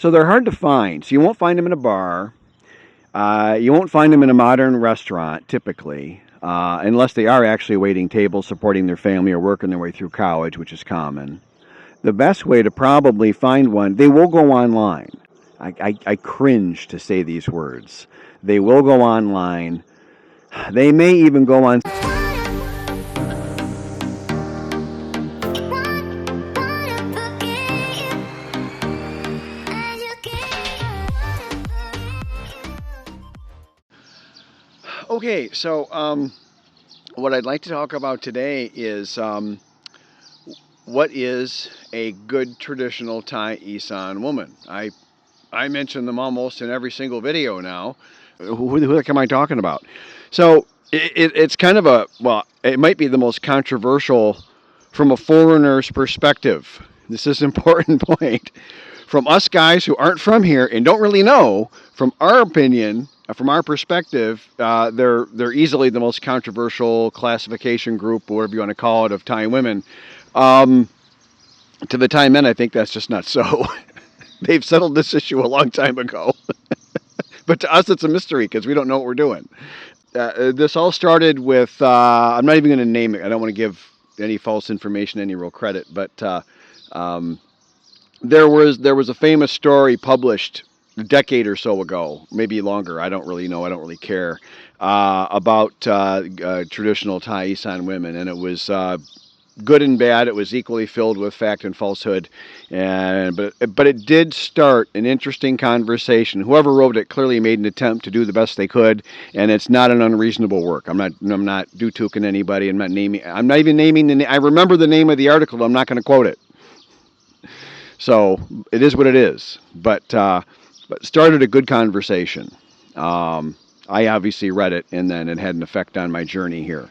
So they're hard to find. So you won't find them in a bar. You won't find them in a modern restaurant, typically, unless they are actually waiting tables, supporting their family, or working their way through college, which is common. The best way to probably find one, they will go online. I cringe to say these words. They will go online. They may even go on. Okay, so what I'd like to talk about today is what is a good traditional Thai Isan woman. I mention them almost in every single video now. Who the heck am I talking about? So it's kind of it might be the most controversial from a foreigner's perspective. This is an important point. From us guys who aren't from here and don't really know, from our opinion, from our perspective, they're easily the most controversial classification group, or whatever you want to call it, of Thai women. To the Thai men, I think that's just not so. They've settled this issue a long time ago. But to us, it's a mystery because we don't know what we're doing. This all started with, I'm not even going to name it. I don't want to give any false information any real credit. But there was a famous story published a decade or so ago, maybe longer. I don't really know. I don't really care, about traditional Thai Isan women. And it was good and bad. It was equally filled with fact and falsehood, but it did start an interesting conversation. Whoever wrote it clearly made an attempt to do the best they could, and it's not an unreasonable work. I'm not do-tooking anybody. I'm not even naming the name. I remember the name of the article. I'm not going to quote it. So it is what it is. But started a good conversation. I obviously read it, and then it had an effect on my journey here.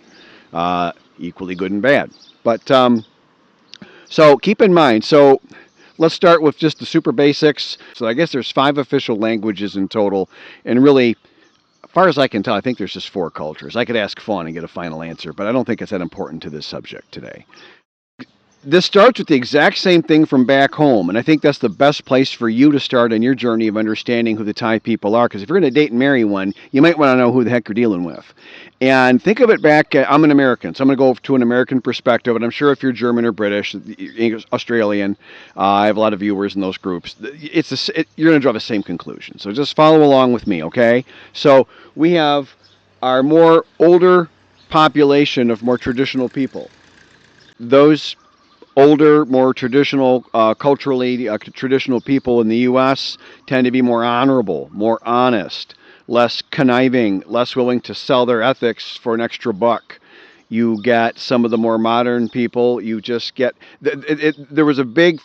Equally good and bad. But so keep in mind, so let's start with just the super basics. So I guess there's 5 official languages in total, and really, as far as I can tell, I think there's just 4 cultures. I could ask Fawn and get a final answer, but I don't think it's that important to this subject today. This starts with the exact same thing from back home, and I think that's the best place for you to start in your journey of understanding who the Thai people are, because if you're going to date and marry one, you might want to know who the heck you're dealing with. And think of it back, I'm an American, so I'm going to go to an American perspective, and I'm sure if you're German or British, English, Australian, I have a lot of viewers in those groups, you're going to draw the same conclusion. So just follow along with me, okay? So we have our more older population of more traditional people. Those older, more traditional, culturally traditional people in the U.S. tend to be more honorable, more honest, less conniving, less willing to sell their ethics for an extra buck. You get some of the more modern people, you just get... There was a big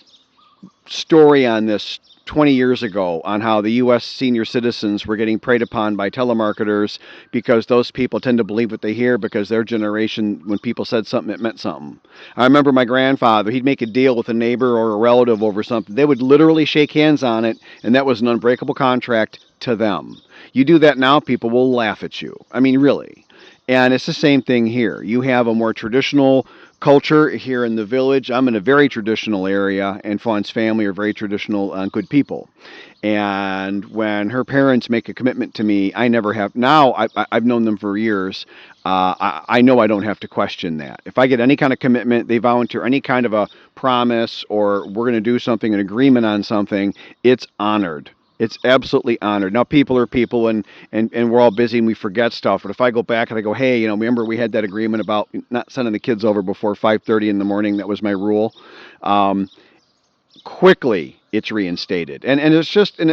story on this 20 years ago on how the U.S. senior citizens were getting preyed upon by telemarketers because those people tend to believe what they hear because their generation, when people said something, it meant something. I remember my grandfather, he'd make a deal with a neighbor or a relative over something. They would literally shake hands on it, and that was an unbreakable contract to them. You do that now, people will laugh at you. I mean, really. And it's the same thing here. You have a more traditional culture here in the village. I'm in a very traditional area, and Fawn's family are very traditional and good people. And when her parents make a commitment to me, I never have. Now, I've known them for years. I know I don't have to question that. If I get any kind of commitment, they volunteer any kind of a promise, or we're going to do something, an agreement on something, it's honored. It's absolutely honored. Now, people are people, and we're all busy and we forget stuff. But if I go back and I go, hey, remember we had that agreement about not sending the kids over before 5:30 in the morning. That was my rule. Quickly, it's reinstated. And it's just, and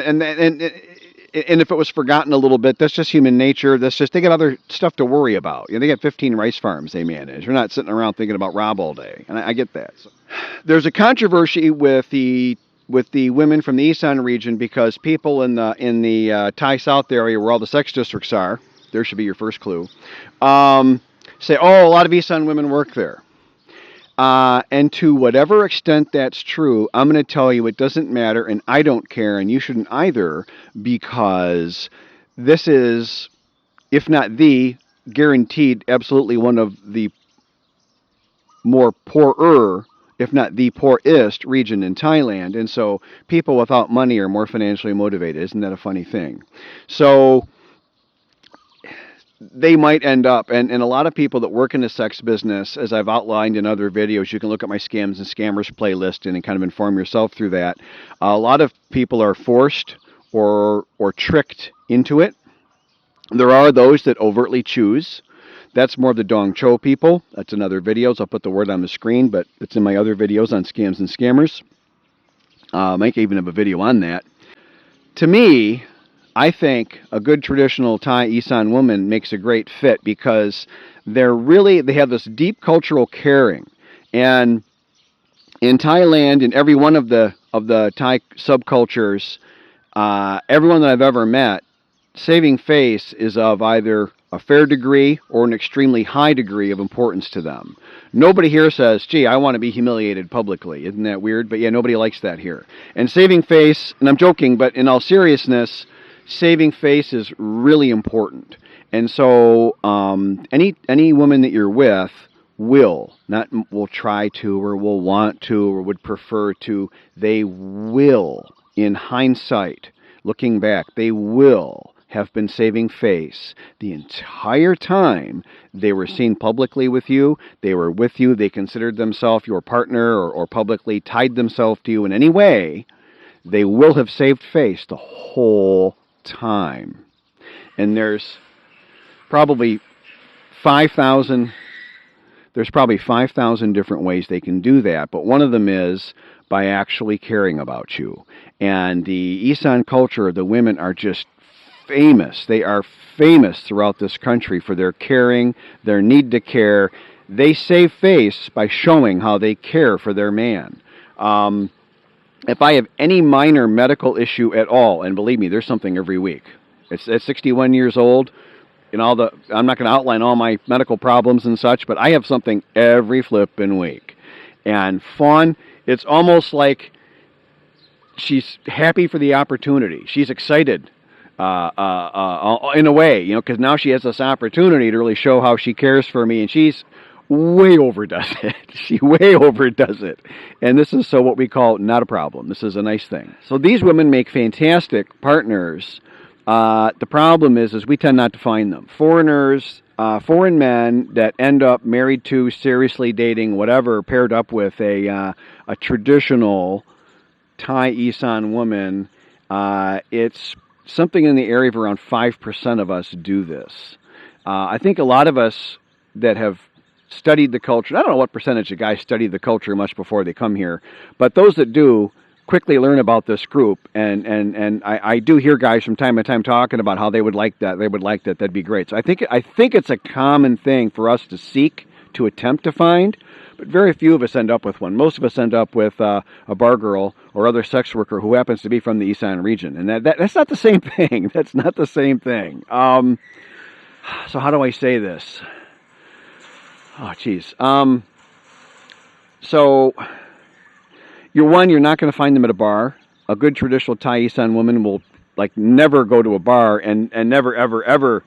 if it was forgotten a little bit, that's just human nature. That's just, they got other stuff to worry about. They got 15 rice farms they manage. They're not sitting around thinking about Rob all day. And I get that. So, there's a controversy with the women from the Isan region because people in the Thai South area where all the sex districts are, there should be your first clue, say, oh, a lot of Isan women work there. And to whatever extent that's true, I'm going to tell you it doesn't matter, and I don't care, and you shouldn't either, because this is, if not the, guaranteed absolutely one of the more poorer, if not the poorest region in Thailand. And so people without money are more financially motivated. Isn't that a funny thing? So they might end up, and a lot of people that work in the sex business, as I've outlined in other videos, you can look at my Scams and Scammers playlist and kind of inform yourself through that. A lot of people are forced or tricked into it. There are those that overtly choose. That's more of the Dong Cho people. That's in other videos. I'll put the word on the screen, but it's in my other videos on Scams and Scammers. I might even have a video on that. To me, I think a good traditional Thai Isan woman makes a great fit because they have this deep cultural caring. And in Thailand, in every one of the Thai subcultures, everyone that I've ever met, saving face is of either a fair degree or an extremely high degree of importance to them. Nobody here says, gee, I want to be humiliated publicly. Isn't that weird? But yeah, nobody likes that here. And saving face, and I'm joking, but in all seriousness, saving face is really important. And so any woman that you're with will try to or will want to or would prefer to, they will, in hindsight, looking back, they will have been saving face the entire time they were seen publicly with you, they were with you, they considered themselves your partner or publicly tied themselves to you in any way. They will have saved face the whole time. And there's probably 5,000 different ways they can do that, but one of them is by actually caring about you. And the Isan culture, the women are just famous. They are famous throughout this country for their caring, their need to care. They save face by showing how they care for their man. If I have any minor medical issue at all, and believe me, there's something every week. It's at 61 years old, I'm not going to outline all my medical problems and such, but I have something every flippin' week. And Fawn, it's almost like she's happy for the opportunity. She's excited, in a way, because now she has this opportunity to really show how she cares for me, and she's way overdoes it. She way overdoes it. And this is what we call not a problem. This is a nice thing. So these women make fantastic partners. The problem is we tend not to find them. Foreigners, foreign men that end up married to, seriously dating, whatever, paired up with a traditional Thai Isan woman, it's something in the area of around 5% of us do this. I think a lot of us that have studied the culture, I don't know what percentage of guys study the culture much before they come here, but those that do quickly learn about this group, and I do hear guys from time to time talking about how they would like that, that'd be great. So I think it's a common thing for us to seek, to attempt to find, but very few of us end up with one. Most of us end up with a bar girl or other sex worker who happens to be from the Isan region, and that's not the same thing. That's not the same thing. So how do I say this? Oh, geez. So you're not going to find them at a bar. A good traditional Thai Isan woman will never go to a bar and never, ever, ever.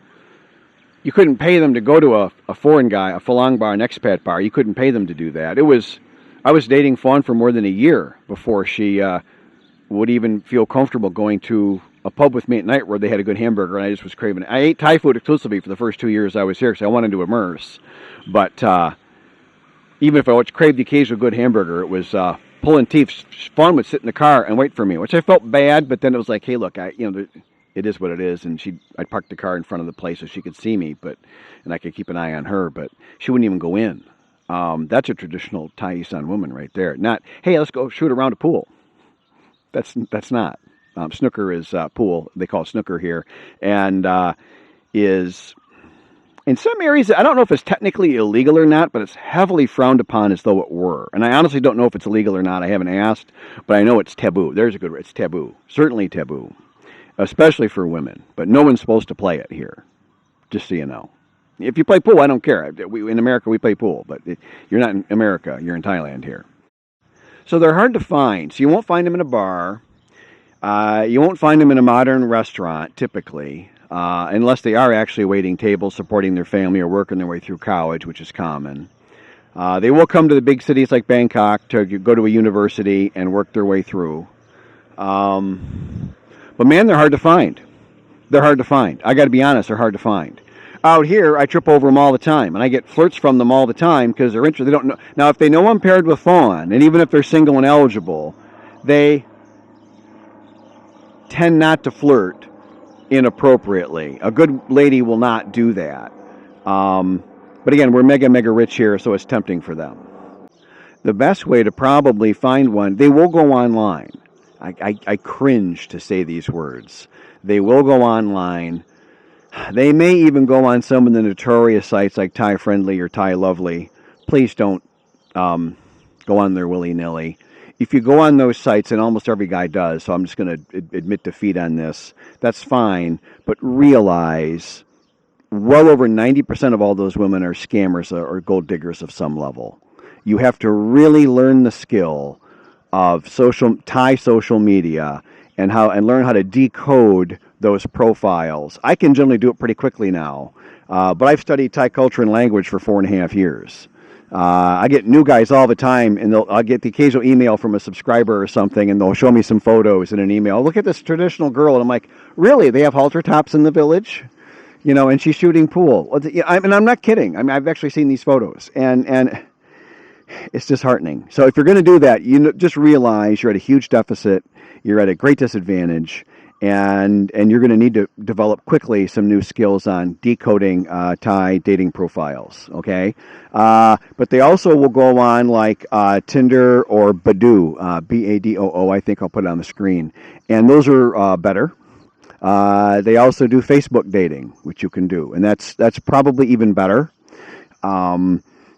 You couldn't pay them to go to a foreign guy, a Falang bar, an expat bar. You couldn't pay them to do that. I was dating Fawn for more than a year before she would even feel comfortable going to a pub with me at night where they had a good hamburger, and I just was craving it. I ate Thai food exclusively for the first 2 years I was here because I wanted to immerse. But even if I craved the occasional good hamburger, it was pulling teeth. Fawn would sit in the car and wait for me, which I felt bad, but then it was like, hey, look, it is what it is, and I'd park the car in front of the place so she could see me, and I could keep an eye on her, but she wouldn't even go in. That's a traditional Thai Isan woman right there. Not, hey, let's go shoot around a pool. That's not. Snooker is pool. They call it snooker here, and is in some areas, I don't know if it's technically illegal or not, but it's heavily frowned upon as though it were. And I honestly don't know if it's illegal or not. I haven't asked, but I know it's taboo. There's a good word. It's taboo. Certainly taboo, especially for women. But no one's supposed to play it here, just so you know. If you play pool, I don't care. In America, we play pool, but you're not in America. You're in Thailand here. So they're hard to find. So you won't find them in a bar. You won't find them in a modern restaurant, typically. Unless they are actually waiting tables, supporting their family, or working their way through college, which is common. They will come to the big cities like Bangkok to go to a university and work their way through. But man, they're hard to find. They're hard to find. I got to be honest, they're hard to find. Out here, I trip over them all the time, and I get flirts from them all the time because they're interested. They don't know. Now, if they know I'm paired with Fawn, and even if they're single and eligible, they tend not to flirt inappropriately. A good lady will not do that. But again, we're mega, mega rich here, so it's tempting for them. The best way to probably find one, they will go online. I cringe to say these words. They will go online. They may even go on some of the notorious sites like Thai-Friendly or Thai Lovely. Please don't go on there willy-nilly. If you go on those sites, and almost every guy does, so I'm just going to admit defeat on this, that's fine, but realize well over 90% of all those women are scammers or gold diggers of some level. You have to really learn the skill of Thai social media and learn how to decode those profiles. I can generally do it pretty quickly now, but I've studied Thai culture and language for 4.5 years. I get new guys all the time, and I'll get the occasional email from a subscriber or something, and they'll show me some photos in an email. Look at this traditional girl, and I'm like, really? They have halter tops in the village? And she's shooting pool. And I'm not kidding. I mean, I've actually seen these photos, and it's disheartening. So if you're going to do that, just realize you're at a huge deficit, you're at a great disadvantage, and you're going to need to develop quickly some new skills on decoding Thai dating profiles, okay? But they also will go on like Tinder or Badoo, B-A-D-O-O, I think I'll put it on the screen. And those are better. They also do Facebook dating, which you can do, and that's probably even better.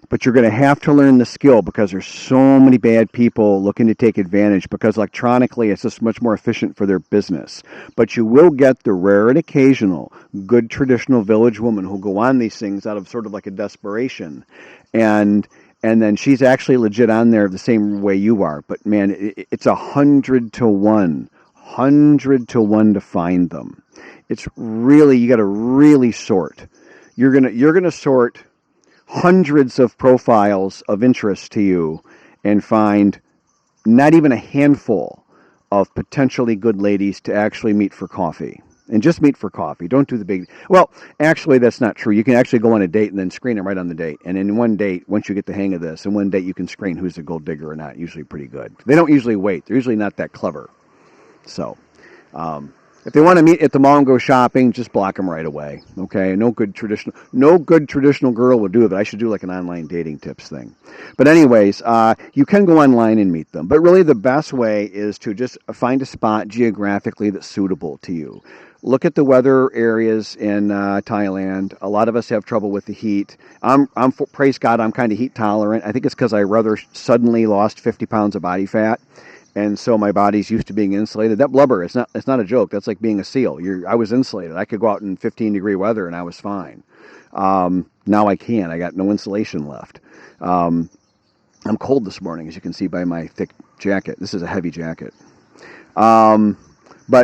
But you're going to have to learn the skill because there's so many bad people looking to take advantage because electronically it's just much more efficient for their business. But you will get the rare and occasional good traditional village woman who'll go on these things out of sort of like a desperation. And then she's actually legit on there the same way you are. But man, it's 100 to 1. 100 to 1 to find them. It's really, you got to really sort. You're gonna sort hundreds of profiles of interest to you and find not even a handful of potentially good ladies to actually meet for coffee. And just meet for coffee. Don't do the big... Well, actually, that's not true. You can actually go on a date and then screen them right on the date. And in one date, once you get the hang of this, in one date you can screen who's a gold digger or not. Usually pretty good. They don't usually wait. They're usually not that clever. So... if they want to meet at the mall and go shopping, just block them right away. Okay, no good traditional girl will do it. But I should do like an online dating tips thing. But anyways, you can go online and meet them. But really, the best way is to just find a spot geographically that's suitable to you. Look at the weather areas in Thailand. A lot of us have trouble with the heat. Praise God, I'm kind of heat tolerant. I think it's because I rather suddenly lost 50 pounds of body fat. And so my body's used to being insulated. That blubber, it's not a joke. That's like being a seal. I was insulated. I could go out in 15-degree weather and I was fine. Now I can't. I got no insulation left. I'm cold this morning, as you can see by my thick jacket. This is a heavy jacket. But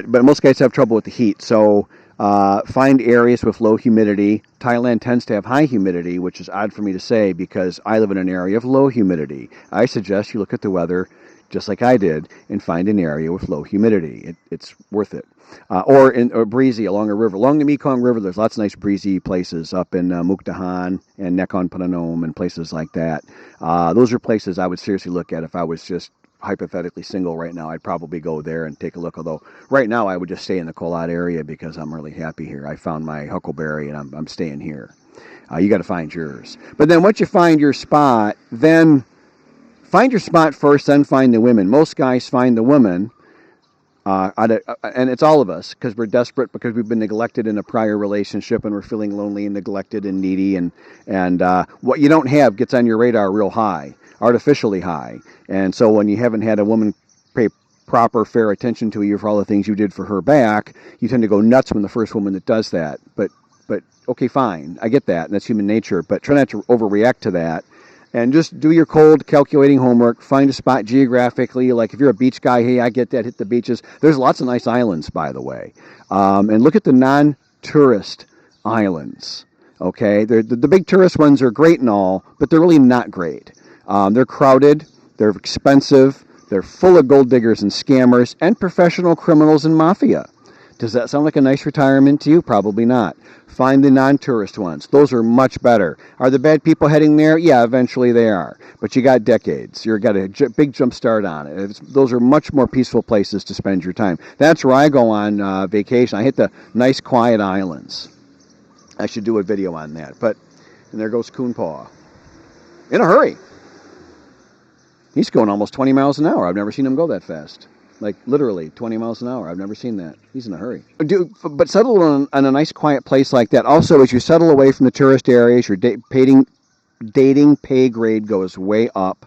most guys have trouble with the heat. So find areas with low humidity. Thailand tends to have high humidity, which is odd for me to say because I live in an area of low humidity. I suggest you look at the weather just like I did, and find an area with low humidity. It's worth it. Or breezy along a river. Along the Mekong River, there's lots of nice breezy places up in Mukdahan and Nakhon Phanom and places like that. Those are places I would seriously look at if I was just hypothetically single right now. I'd probably go there and take a look. Although right now I would just stay in the Kolat area because I'm really happy here. I found my huckleberry and I'm staying here. You got to find yours. But then once you find your spot, then find your spot first, then find the women. Most guys find the women, and it's all of us, because we're desperate because we've been neglected in a prior relationship and we're feeling lonely and neglected and needy. And what you don't have gets on your radar real high, artificially high. And so when you haven't had a woman pay proper, fair attention to you for all the things you did for her back, you tend to go nuts when the first woman that does that. But okay, fine. I get that. And that's human nature. But try not to overreact to that. And just do your cold calculating homework. Find a spot geographically. Like if you're a beach guy, hey, I get that. Hit the beaches. There's lots of nice islands, by the way. And look at the non-tourist islands. Okay, the big tourist ones are great and all, but they're really not great. They're crowded, they're expensive, they're full of gold diggers and scammers and professional criminals and mafia. Does that sound like a nice retirement to you? Probably not. Find the non-tourist ones. Those are much better. Are the bad people heading there? Yeah, eventually they are. But you got decades. You've got a big jump start on it. Those are much more peaceful places to spend your time. That's where I go on vacation. I hit the nice, quiet islands. I should do a video on that. And there goes Coon Paw. In a hurry. He's going almost 20 miles an hour. I've never seen him go that fast. Like literally 20 miles an hour. I've never seen that. He's in a hurry. But settle on a nice quiet place like that. Also, as you settle away from the tourist areas, your dating pay grade goes way up.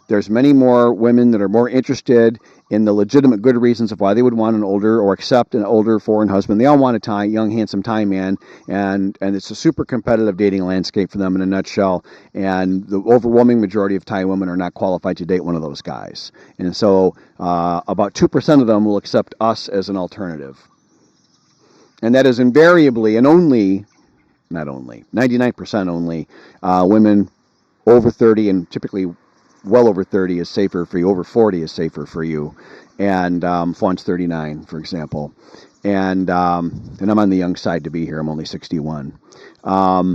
There's many more women that are more interested in the legitimate good reasons of why they would want an older or accept an older foreign husband. They all want a Thai, young, handsome Thai man, and it's a super competitive dating landscape for them in a nutshell. And the overwhelming majority of Thai women are not qualified to date one of those guys. And so about 2% of them will accept us as an alternative. And that is invariably and only, not only, 99% only, women over 30 and typically well over 30 is safer for you. Over 40 is safer for you. And Fawn's 39, for example. And I'm on the young side to be here. I'm only 61. But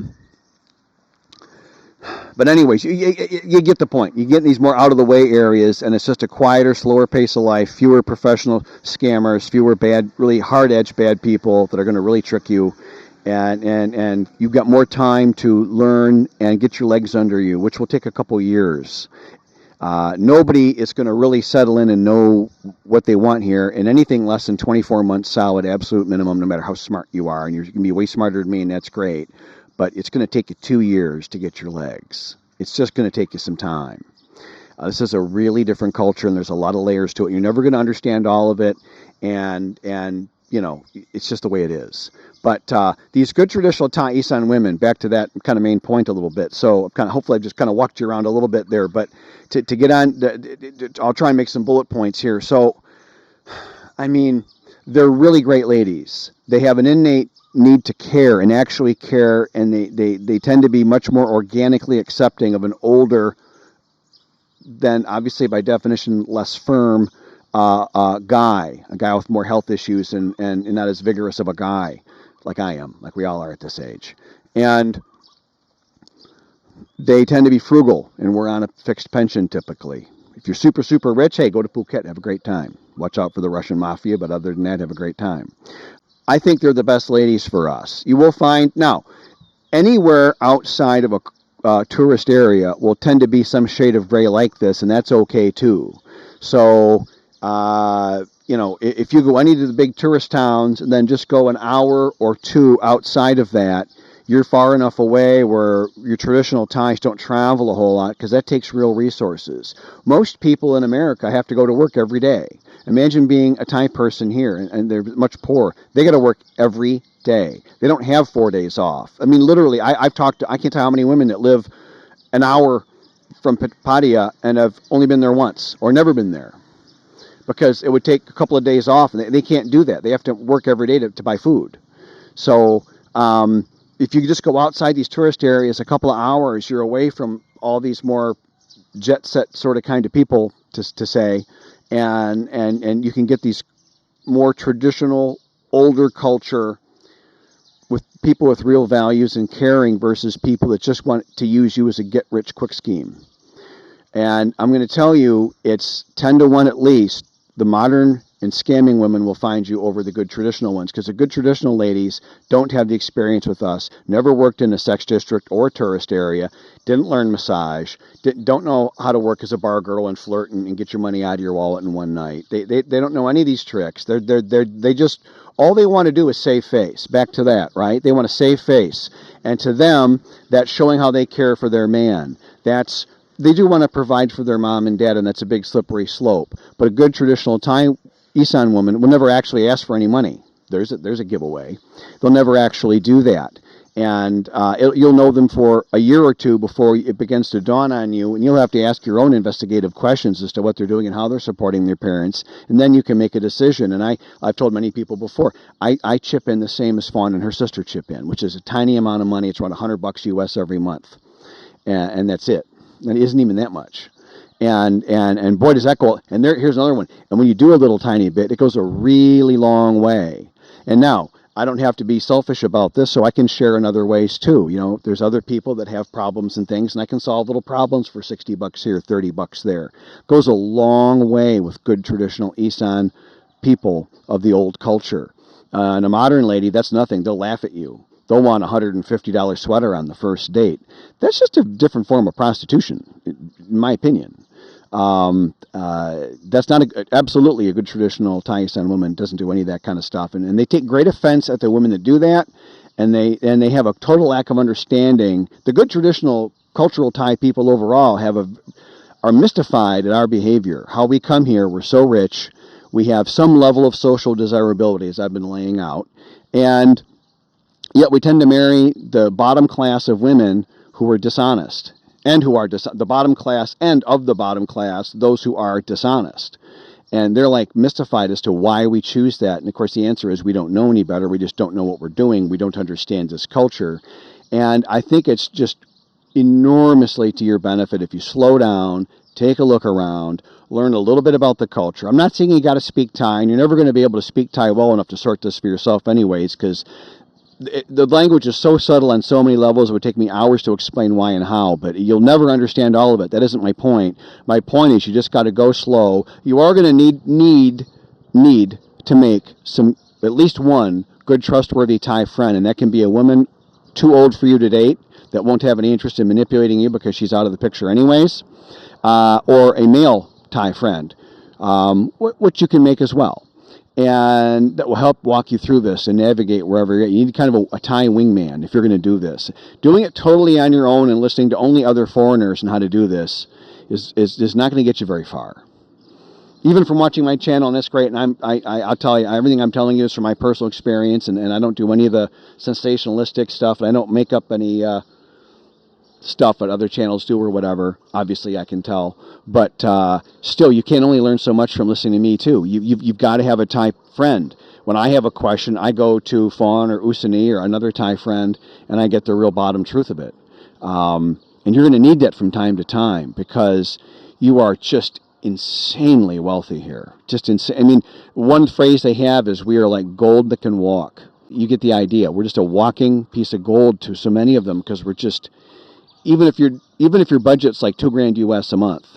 anyways, you get the point. You get in these more out-of-the-way areas, and it's just a quieter, slower pace of life, fewer professional scammers, fewer bad, really hard-edged bad people that are going to really trick you. And you've got more time to learn and get your legs under you, which will take a couple years. Nobody is going to really settle in and know what they want here in anything less than 24 months solid, absolute minimum, no matter how smart you are. And you're going to be way smarter than me, and that's great. But it's going to take you 2 years to get your legs. It's just going to take you some time. This is a really different culture, and there's a lot of layers to it. You're never going to understand all of it, and you know, it's just the way it is. But these good traditional Thai Isan women, back to that kind of main point a little bit. So hopefully I've just kind of walked you around a little bit there. But to get on, I'll try and make some bullet points here. So, I mean, they're really great ladies. They have an innate need to care and actually care, and they tend to be much more organically accepting of an older, than obviously by definition less firm a guy with more health issues and not as vigorous of a guy like I am, like we all are at this age. And they tend to be frugal, and we're on a fixed pension typically. If you're super, super rich, hey, go to Phuket, have a great time. Watch out for the Russian mafia, but other than that, have a great time. I think they're the best ladies for us. You will find, now, anywhere outside of a tourist area will tend to be some shade of gray like this, and that's okay too. So, you know, if you go any of the big tourist towns and then just go an hour or two outside of that, you're far enough away where your traditional Thais don't travel a whole lot, because that takes real resources. Most people in America have to go to work every day. Imagine being a Thai person here, and they're much poorer. They got to work every day. They don't have 4 days off. I mean, literally, I've talked to, I can't tell how many women that live an hour from Pattaya and have only been there once or never been there, because it would take a couple of days off, and they can't do that. They have to work every day to buy food. So if you just go outside these tourist areas a couple of hours, you're away from all these more jet set sort of kind of people, to say, and you can get these more traditional, older culture with people with real values and caring versus people that just want to use you as a get-rich-quick scheme. And I'm going to tell you, it's 10 to 1 at least. The modern and scamming women will find you over the good traditional ones, because the good traditional ladies don't have the experience with us, never worked in a sex district or a tourist area, didn't learn massage, don't know how to work as a bar girl and flirt and get your money out of your wallet in one night. They don't know any of these tricks. They just, all they want to do is save face. Back to that, right? They want to save face. And to them, that's showing how they care for their man. They do want to provide for their mom and dad, and that's a big slippery slope. But a good traditional Thai Isan woman will never actually ask for any money. There's a giveaway. They'll never actually do that. And you'll know them for a year or two before it begins to dawn on you, and you'll have to ask your own investigative questions as to what they're doing and how they're supporting their parents, and then you can make a decision. And I've told many people before, I chip in the same as Fawn and her sister chip in, which is a tiny amount of money. It's around $100 US every month, and that's it. And it isn't even that much. And boy, does that go. And here's another one. And when you do a little tiny bit, it goes a really long way. And now, I don't have to be selfish about this, so I can share in other ways too. You know, there's other people that have problems and things, and I can solve little problems for $60 here, $30 there. It goes a long way with good traditional Isan people of the old culture. And a modern lady, that's nothing. They'll laugh at you. They'll want a $150 sweater on the first date. That's just a different form of prostitution, in my opinion. That's not absolutely a good traditional Thai Isan woman. Doesn't do any of that kind of stuff, and they take great offense at the women that do that, and they have a total lack of understanding. The good traditional cultural Thai people overall are mystified at our behavior. How we come here, we're so rich, we have some level of social desirability, as I've been laying out, and yet we tend to marry the bottom class of women who are dishonest. And who are the bottom class, and of the bottom class, those who are dishonest. And they're like mystified as to why we choose that. And of course, the answer is we don't know any better. We just don't know what we're doing. We don't understand this culture. And I think it's just enormously to your benefit if you slow down, take a look around, learn a little bit about the culture. I'm not saying you got to speak Thai, and you're never going to be able to speak Thai well enough to sort this for yourself anyways, because the language is so subtle on so many levels, it would take me hours to explain why and how, but you'll never understand all of it. That isn't my point. My point is you just got to go slow. You are going to need to make at least one good, trustworthy Thai friend, and that can be a woman too old for you to date that won't have any interest in manipulating you because she's out of the picture anyways, or a male Thai friend, which you can make as well. And that will help walk you through this and navigate wherever you're at. You need kind of a Thai wingman if you're going to do this. Doing it totally on your own and listening to only other foreigners and how to do this is not going to get you very far. Even from watching my channel, and that's great, and I'll tell you, everything I'm telling you is from my personal experience, and I don't do any of the sensationalistic stuff, and I don't make up any stuff that other channels do or whatever. Obviously, I can tell. But still, you can only learn so much from listening to me, too. You've got to have a Thai friend. When I have a question, I go to Fawn or Usani or another Thai friend, and I get the real bottom truth of it. And you're going to need that from time to time because you are just insanely wealthy here. Just insane. I mean, one phrase they have is we are like gold that can walk. You get the idea. We're just a walking piece of gold to so many of them because we're just... Even if your budget's like $2,000 US a month,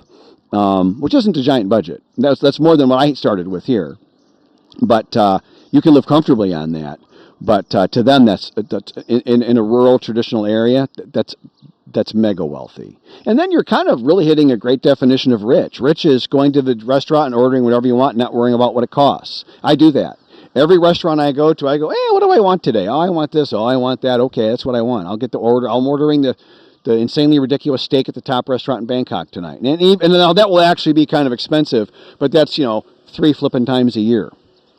which isn't a giant budget, that's more than what I started with here. But you can live comfortably on that. But to them, that's in a rural traditional area, that's mega wealthy. And then you're kind of really hitting a great definition of rich. Rich is going to the restaurant and ordering whatever you want, not worrying about what it costs. I do that. Every restaurant I go to, I go, hey, what do I want today? Oh, I want this. Oh, I want that. Okay, that's what I want. I'll get the order. I'm ordering the insanely ridiculous steak at the top restaurant in Bangkok tonight. And now that will actually be kind of expensive, but that's, 3 flipping times a year,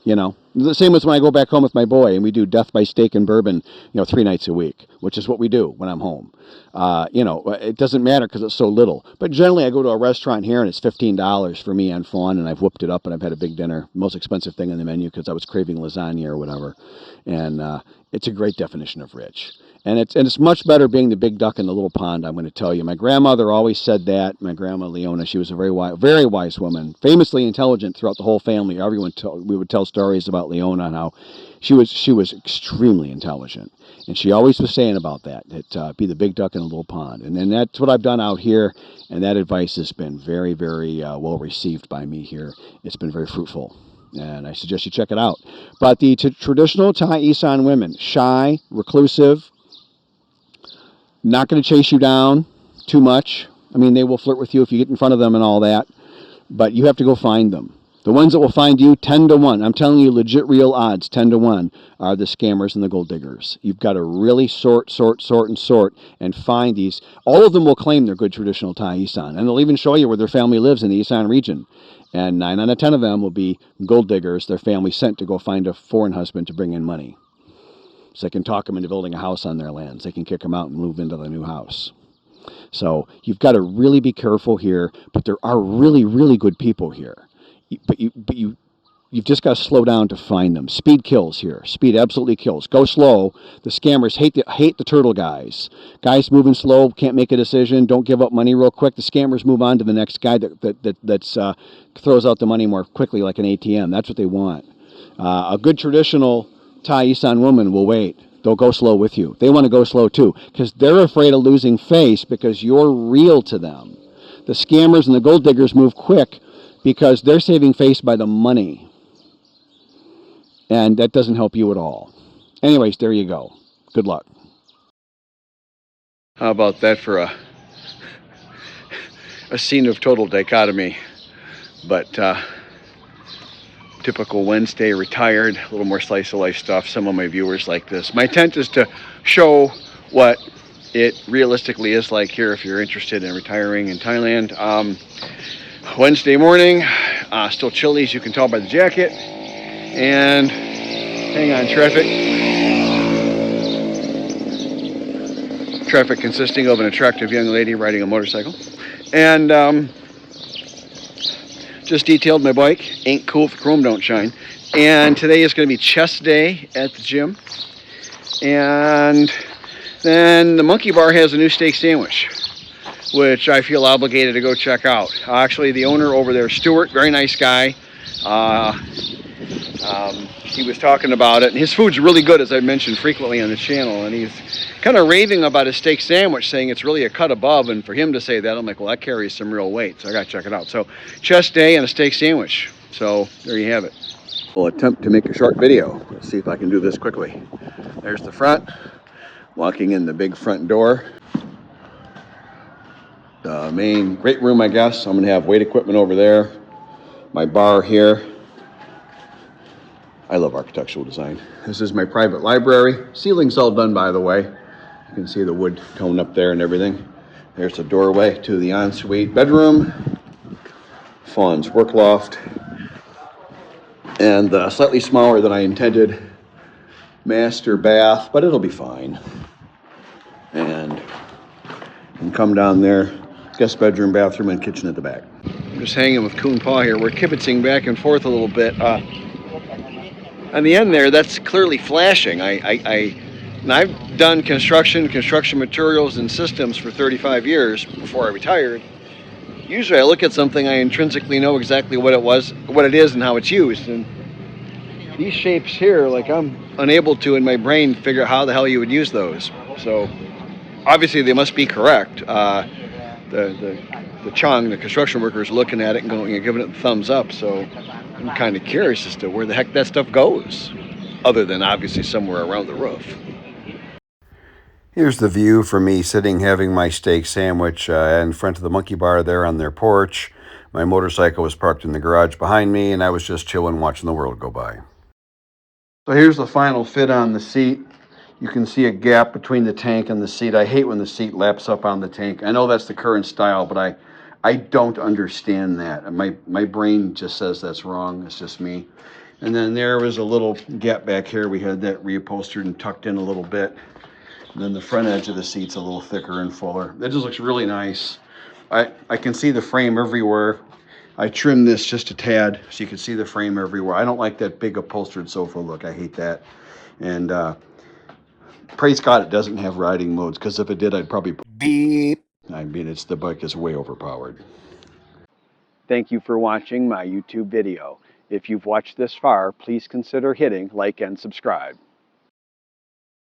The same as when I go back home with my boy and we do death by steak and bourbon, 3 nights a week, which is what we do when I'm home. It doesn't matter because it's so little. But generally I go to a restaurant here and it's $15 for me and Fawn, and I've whooped it up and I've had a big dinner, most expensive thing on the menu because I was craving lasagna or whatever. And it's a great definition of rich. And it's much better being the big duck in the little pond, I'm going to tell you. My grandmother always said that. My grandma Leona, she was a very wise woman, famously intelligent throughout the whole family. We would tell stories about Leona and how she was extremely intelligent. And she always was saying about that be the big duck in a little pond. And then that's what I've done out here, and that advice has been very, very well received by me here. It's been very fruitful. And I suggest you check it out. But the traditional Thai Isan women, shy, reclusive, not going to chase you down too much. I mean, they will flirt with you if you get in front of them and all that, but you have to go find them. The ones that will find you, 10 to 1, I'm telling you legit real odds, 10 to 1, are the scammers and the gold diggers. You've got to really sort and find these. All of them will claim they're good traditional Thai Isan, and they'll even show you where their family lives in the Isan region. And 9 out of 10 of them will be gold diggers, their family sent to go find a foreign husband to bring in money. So they can talk them into building a house on their lands. They can kick them out and move into the new house. So you've got to really be careful here, but there are really, really good people here. You've just got to slow down to find them. Speed kills here. Speed absolutely kills. Go slow. The scammers hate the turtle guys. Guys moving slow, can't make a decision, don't give up money real quick. The scammers move on to the next guy that throws out the money more quickly, like an ATM. That's what they want. A good traditional Thai Isan woman will wait. They'll go slow with you. They want to go slow too, because they're afraid of losing face because you're real to them. The scammers and the gold diggers move quick because they're saving face by the money. And that doesn't help you at all. Anyways, there you go. Good luck. How about that for a scene of total dichotomy? But typical Wednesday, retired, a little more slice of life stuff. Some of my viewers like this. My intent is to show what it realistically is like here if you're interested in retiring in Thailand. Wednesday morning, still chilly as you can tell by the jacket. And hang on, traffic consisting of an attractive young lady riding a motorcycle. And just detailed my bike. Ain't cool if the chrome don't shine. And today is going to be chest day at the gym. And then the Monkey Bar has a new steak sandwich, which I feel obligated to go check out. Actually, the owner over there, Stuart, very nice guy. He was talking about it, and his food's really good, as I mentioned frequently on the channel, and he's kind of raving about his steak sandwich, saying it's really a cut above, and for him to say that, I'm like, well, that carries some real weight, so I gotta check it out. So, chest day and a steak sandwich. So, there you have it. We'll attempt to make a short video. Let's see if I can do this quickly. There's the front, walking in the big front door. The main great room, I guess. I'm gonna have weight equipment over there. My bar here. I love architectural design. This is my private library. Ceiling's all done, by the way. You can see the wood tone up there and everything. There's the doorway to the ensuite bedroom. Fawn's work loft. And slightly smaller than I intended master bath, but it'll be fine. And come down there. Guest bedroom, bathroom, and kitchen at the back. I'm just hanging with Kuhn Paw here. We're kibitzing back and forth a little bit. On the end there, that's clearly flashing. I've done construction materials and systems for 35 years before I retired. Usually I look at something, I intrinsically know exactly what it is and how it's used. And these shapes here, like I'm unable to in my brain figure out how the hell you would use those. So obviously they must be correct. The Chong, the construction workers, looking at it and going and giving it the thumbs up. So I'm kind of curious as to where the heck that stuff goes, other than obviously somewhere around the roof. Here's the view from me sitting having my steak sandwich in front of the Monkey Bar there on their porch. My motorcycle was parked in the garage behind me, and I was just chilling watching the world go by. So here's the final fit on the seat. You can see a gap between the tank and the seat. I hate when the seat laps up on the tank. I know that's the current style, but I don't understand that. My brain just says that's wrong. It's just me. And then there was a little gap back here. We had that reupholstered and tucked in a little bit. And then the front edge of the seat's a little thicker and fuller. That just looks really nice. I can see the frame everywhere. I trimmed this just a tad so you can see the frame everywhere. I don't like that big upholstered sofa look. I hate that. And praise God it doesn't have riding modes, because if it did, I'd probably beep. I mean, the bike is way overpowered. Thank you for watching my YouTube video. If you've watched this far, please consider hitting like and subscribe.